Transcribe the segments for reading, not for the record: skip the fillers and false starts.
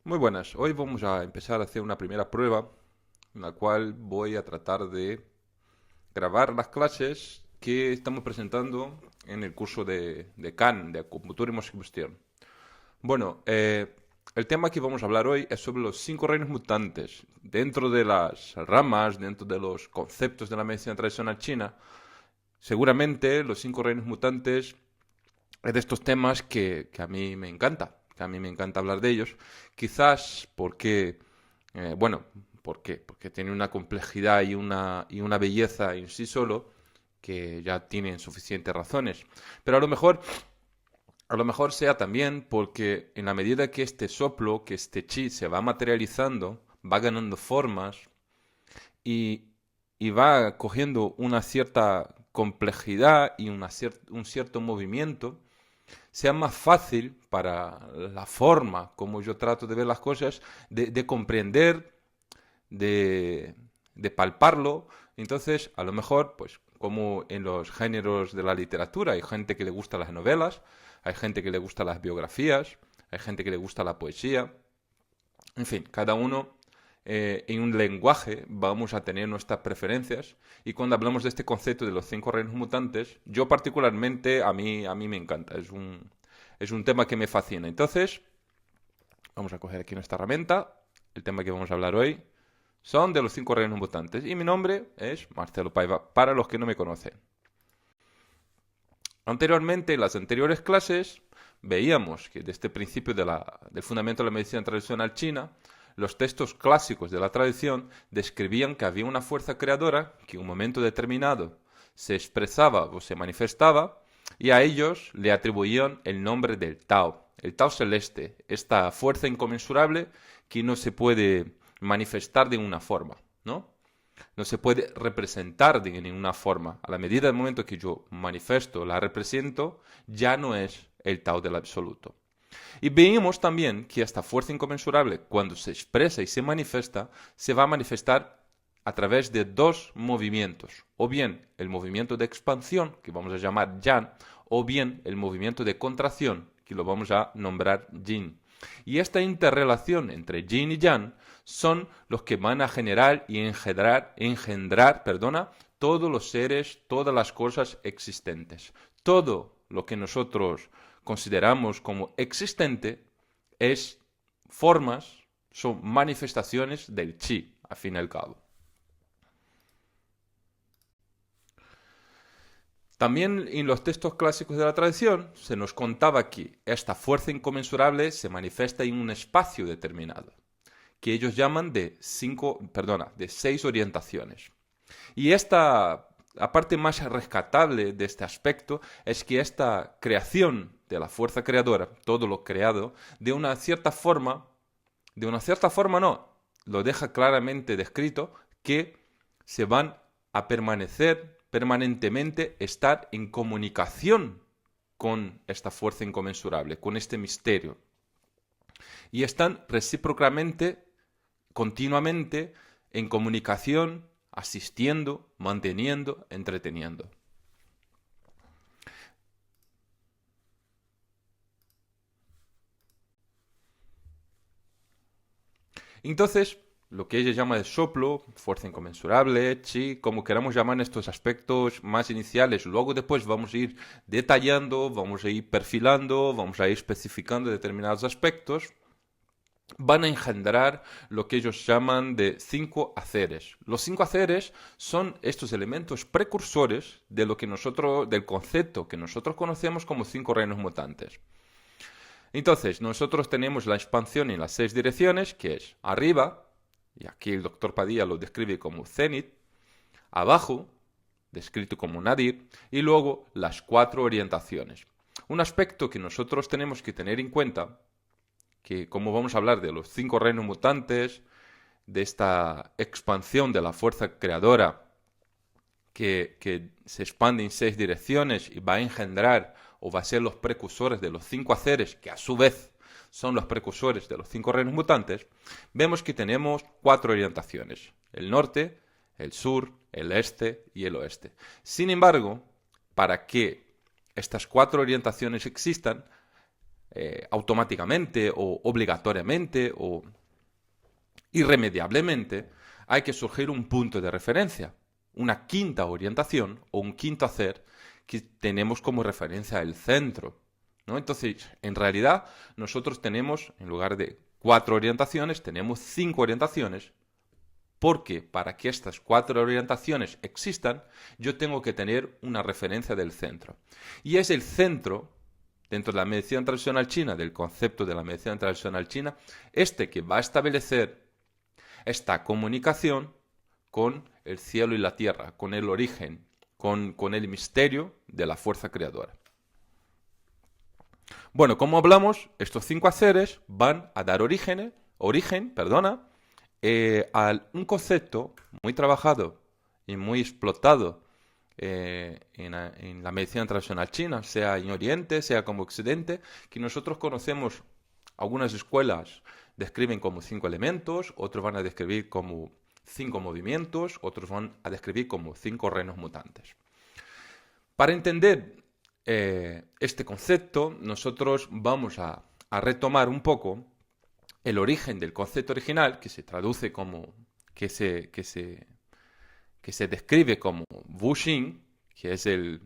Muy buenas, hoy vamos a empezar a hacer una primera prueba en la cual voy a tratar de grabar las clases que estamos presentando en el curso de CAN, de Acupuntura y Mosicustión. Bueno, el tema que vamos a hablar hoy es sobre los cinco reinos mutantes. Dentro de las ramas, dentro de los conceptos de la medicina tradicional china, seguramente los cinco reinos mutantes es de estos temas que a mí me encanta, que a mí me encanta hablar de ellos. Quizás porque, bueno, ¿por qué? Porque tiene una complejidad y una belleza en sí solo que ya tienen suficientes razones. Pero a lo mejor sea también porque en la medida que este soplo, que este chi se va materializando, va ganando formas y, y va cogiendo una cierta complejidad y un cierto movimiento, sea más fácil para la forma como yo trato de ver las cosas, de comprender, de, de palparlo. Entonces, a lo mejor, pues como en los géneros de la literatura, hay gente que le gusta las novelas, hay gente que le gusta las biografías, hay gente que le gusta la poesía. En fin, cada uno en un lenguaje vamos a tener nuestras preferencias y cuando hablamos de este concepto de los cinco reinos mutantes, yo particularmente a mí me encanta, es un tema que me fascina. Entonces, vamos a coger aquí nuestra herramienta. El tema que vamos a hablar hoy son de los cinco reinos mutantes y mi nombre es Marcelo Paiva, para los que no me conocen. Anteriormente, en las anteriores clases, veíamos que desde el principio del fundamento de la medicina tradicional china, los textos clásicos de la tradición describían que había una fuerza creadora que en un momento determinado se expresaba o se manifestaba y a ellos le atribuían el nombre del Tao, el Tao celeste, esta fuerza inconmensurable que no se puede manifestar de una forma, ¿no? No se puede representar de ninguna forma. A la medida del momento que yo manifiesto, la represento, ya no es el Tao del absoluto. Y veíamos también que esta fuerza inconmensurable, cuando se expresa y se manifiesta, se va a manifestar a través de dos movimientos. O bien el movimiento de expansión, que vamos a llamar Yan, o bien el movimiento de contracción, que lo vamos a nombrar Yin. Y esta interrelación entre Yin y Yang son los que van a generar y engendrar, todos los seres, todas las cosas existentes. Todo lo que nosotros consideramos como existente es formas, son manifestaciones del chi, al fin y al cabo. También en los textos clásicos de la tradición se nos contaba que esta fuerza inconmensurable se manifiesta en un espacio determinado, que ellos llaman de seis orientaciones. Y la parte más rescatable de este aspecto es que esta creación de la fuerza creadora, todo lo creado, de una cierta forma no, lo deja claramente descrito que se van a permanecer permanentemente, estar en comunicación con esta fuerza inconmensurable, con este misterio. Y están recíprocamente, continuamente, en comunicación, asistiendo, manteniendo, entreteniendo. Entonces, lo que ella llama de soplo, fuerza inconmensurable, chi, como queramos llamar estos aspectos más iniciales, luego después vamos a ir detallando, vamos a ir perfilando, vamos a ir especificando determinados aspectos, van a engendrar lo que ellos llaman de cinco haceres. Los cinco haceres son estos elementos precursores de lo que del concepto que nosotros conocemos como cinco reinos mutantes. Entonces, nosotros tenemos la expansión en las seis direcciones, que es arriba, y aquí el doctor Padilla lo describe como cenit, abajo, descrito como nadir, y luego las cuatro orientaciones. Un aspecto que nosotros tenemos que tener en cuenta, que como vamos a hablar de los cinco reinos mutantes, de esta expansión de la fuerza creadora que se expande en seis direcciones y va a engendrar o va a ser los precursores de los cinco haceres, que a su vez son los precursores de los cinco reinos mutantes, vemos que tenemos cuatro orientaciones: el norte, el sur, el este y el oeste. Sin embargo, para que estas cuatro orientaciones existan, automáticamente o obligatoriamente o irremediablemente, hay que surgir un punto de referencia, una quinta orientación o un quinto hacer que tenemos como referencia el centro, ¿no? Entonces, en realidad, nosotros tenemos, en lugar de 4 orientaciones, tenemos 5 orientaciones, porque para que estas 4 orientaciones existan, yo tengo que tener una referencia del centro. Y es el centro, dentro de la medicina tradicional china, del concepto de la medicina tradicional china, que va a establecer esta comunicación con el cielo y la tierra, con el origen, con el misterio de la fuerza creadora. Bueno, como hablamos, estos 5 haceres van a dar origen, a un concepto muy trabajado y muy explotado en la medicina tradicional china, sea en Oriente, sea como Occidente, que nosotros conocemos. Algunas escuelas describen como 5 elementos, otros van a describir como 5 movimientos, otros van a describir como 5 reinos mutantes. Para entender este concepto, nosotros vamos a retomar un poco el origen del concepto original, que se traduce como, que se describe como Wuxing, que es el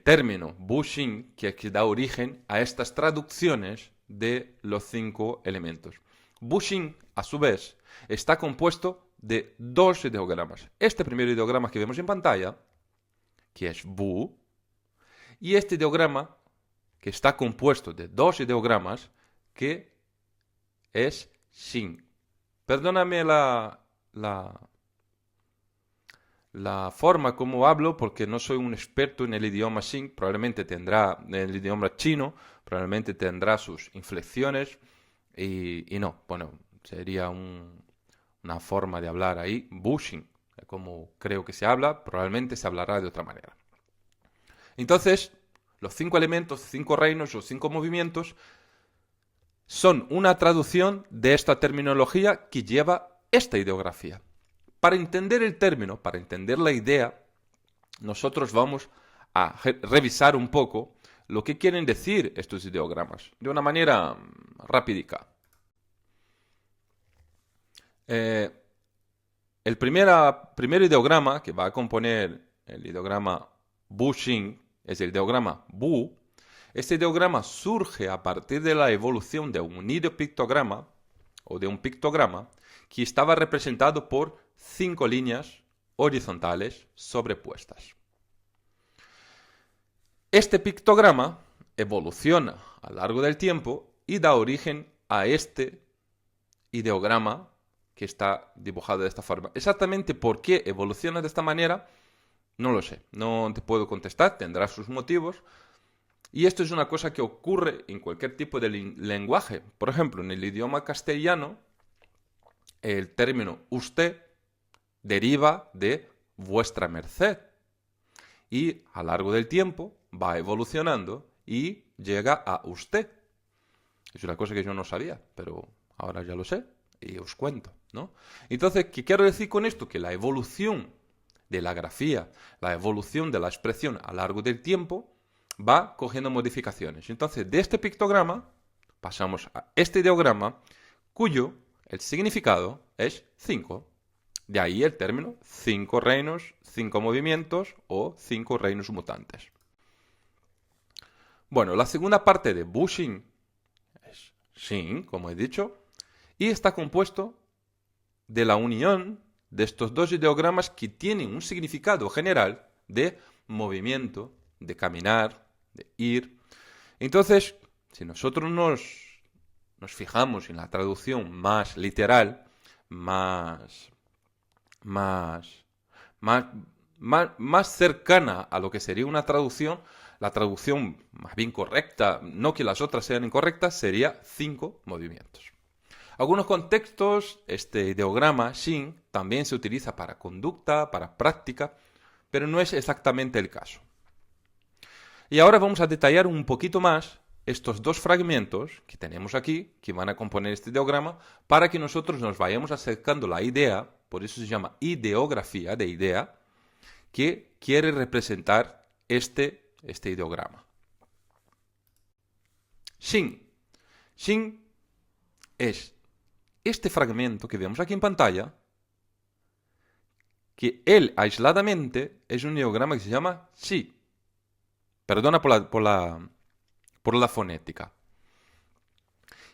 término Wuxing que da origen a estas traducciones de los 5 elementos. Wuxing, a su vez, está compuesto de 2 ideogramas. Este primer ideograma que vemos en pantalla, que es Wu, y este ideograma, que está compuesto de 2 ideogramas, que es Xin. Perdóname la forma como hablo, porque no soy un experto en el idioma Xin. Probablemente tendrá, en el idioma chino, probablemente tendrá sus inflexiones y no, bueno, sería una forma de hablar ahí, Wuxing, como creo que se habla, probablemente se hablará de otra manera. Entonces, los 5 elementos, 5 reinos o 5 movimientos son una traducción de esta terminología que lleva esta ideografía. Para entender el término, para entender la idea, nosotros vamos a revisar un poco lo que quieren decir estos ideogramas, de una manera rapidica. El primer ideograma que va a componer el ideograma Wuxing es el ideograma Wu. Este ideograma surge a partir de la evolución de un ideopictograma o de un pictograma que estaba representado por 5 líneas horizontales sobrepuestas. Este pictograma evoluciona a lo largo del tiempo y da origen a este ideograma que está dibujado de esta forma. Exactamente por qué evoluciona de esta manera, no lo sé, no te puedo contestar, tendrá sus motivos. Y esto es una cosa que ocurre en cualquier tipo de lenguaje. Por ejemplo, en el idioma castellano, el término usted deriva de vuestra merced. Y a lo largo del tiempo va evolucionando y llega a usted. Es una cosa que yo no sabía, pero ahora ya lo sé y os cuento, ¿no? Entonces, ¿qué quiero decir con esto? Que la evolución de la grafía, la evolución de la expresión a lo largo del tiempo va cogiendo modificaciones. Entonces, de este pictograma pasamos a este ideograma, cuyo el significado es 5. De ahí el término 5 reinos, 5 movimientos o 5 reinos mutantes. Bueno, la segunda parte de Wuxing es Xin, como he dicho, y está compuesto de la unión de estos 2 ideogramas que tienen un significado general de movimiento, de caminar, de ir. Entonces, si nosotros nos fijamos en la traducción más literal, más cercana a lo que sería una traducción, la traducción más bien correcta, no que las otras sean incorrectas, sería 5 movimientos. Algunos contextos, este ideograma Xin también se utiliza para conducta, para práctica, pero no es exactamente el caso. Y ahora vamos a detallar un poquito más estos 2 fragmentos que tenemos aquí, que van a componer este ideograma, para que nosotros nos vayamos acercando la idea, por eso se llama ideografía, de idea, que quiere representar este ideograma. Xin. Xin es este fragmento que vemos aquí en pantalla, que él aisladamente es un ideograma que se llama xi. Perdona por la fonética.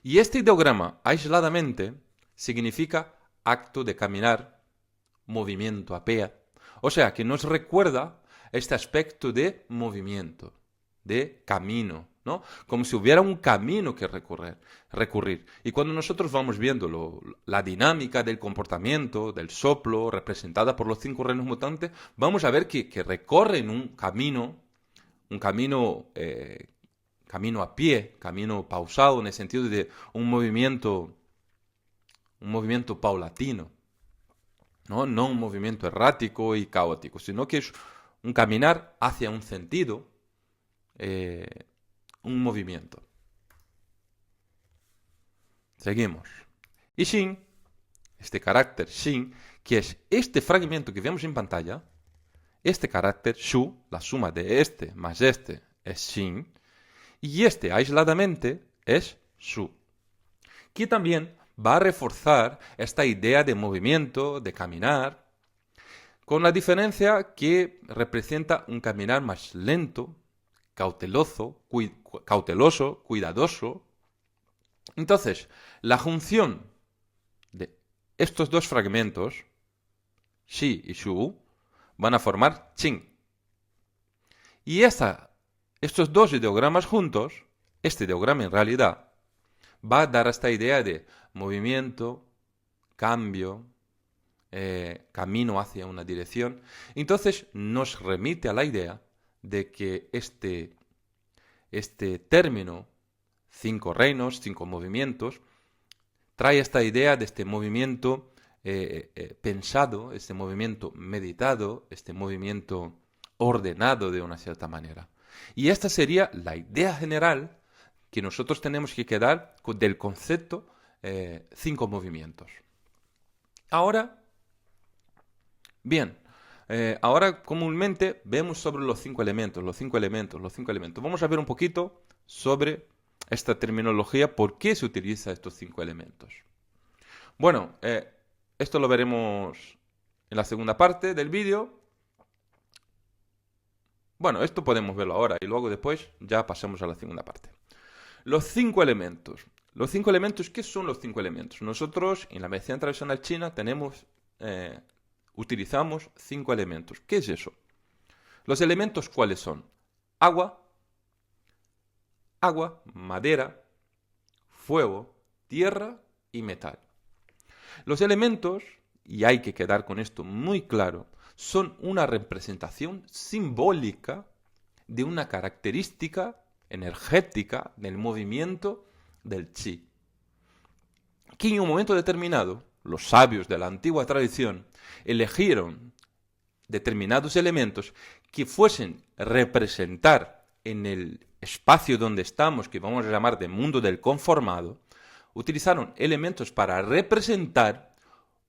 Y este ideograma aisladamente significa acto de caminar, movimiento a pie. O sea, que nos recuerda este aspecto de movimiento, de camino, ¿no? Como si hubiera un camino que recurrir. Y cuando nosotros vamos viendo la dinámica del comportamiento, del soplo, representada por los 5 reinos mutantes, vamos a ver que recorren un camino a pie, camino pausado, en el sentido de un movimiento paulatino, ¿no? No un movimiento errático y caótico, sino que es un caminar hacia un sentido, un movimiento. Seguimos. Y xin, este carácter xin, que es este fragmento que vemos en pantalla, este carácter shu, la suma de este más este es xin, y este aisladamente es su, que también va a reforzar esta idea de movimiento, de caminar, con la diferencia que representa un caminar más lento, cauteloso, cuidadoso. Entonces, la junción de estos dos fragmentos, xi y shu, van a formar xin. Y estos dos ideogramas juntos, este ideograma en realidad, va a dar esta idea de movimiento, cambio, camino hacia una dirección. Entonces nos remite a la idea de que este término, 5 reinos, 5 movimientos, trae esta idea de este movimiento pensado, este movimiento meditado, este movimiento ordenado de una cierta manera. Y esta sería la idea general que nosotros tenemos que quedar del concepto 5 movimientos. Ahora, bien, ahora comúnmente vemos sobre los 5 elementos. Vamos a ver un poquito sobre esta terminología, por qué se utiliza estos 5 elementos. Bueno, esto lo veremos en la segunda parte del vídeo. Bueno, esto podemos verlo ahora y luego después ya pasamos a la segunda parte. Los 5 elementos. Los 5 elementos, ¿qué son los 5 elementos? Nosotros en la medicina tradicional china utilizamos 5 elementos. ¿Qué es eso? Los elementos, ¿cuáles son? Agua, madera, fuego, tierra y metal. Los elementos, y hay que quedar con esto muy claro, son una representación simbólica de una característica energética del movimiento del chi, que en un momento determinado los sabios de la antigua tradición eligieron determinados elementos que fuesen representar en el espacio donde estamos, que vamos a llamar de mundo del conformado, utilizaron elementos para representar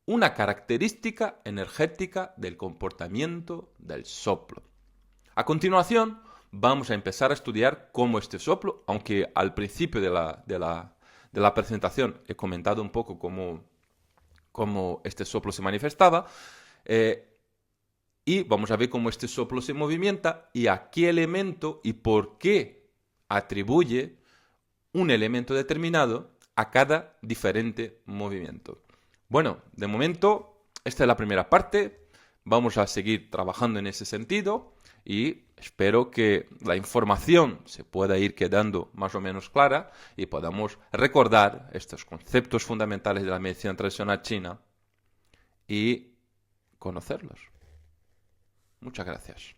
una característica energética del comportamiento del soplo. A continuación, vamos a empezar a estudiar cómo este soplo, aunque al principio de la presentación he comentado un poco cómo este soplo se manifestaba, y vamos a ver cómo este soplo se movimenta y a qué elemento y por qué atribuye un elemento determinado a cada diferente movimiento. Bueno, de momento, esta es la primera parte. Vamos a seguir trabajando en ese sentido y espero que la información se pueda ir quedando más o menos clara y podamos recordar estos conceptos fundamentales de la medicina tradicional china y conocerlos. Muchas gracias.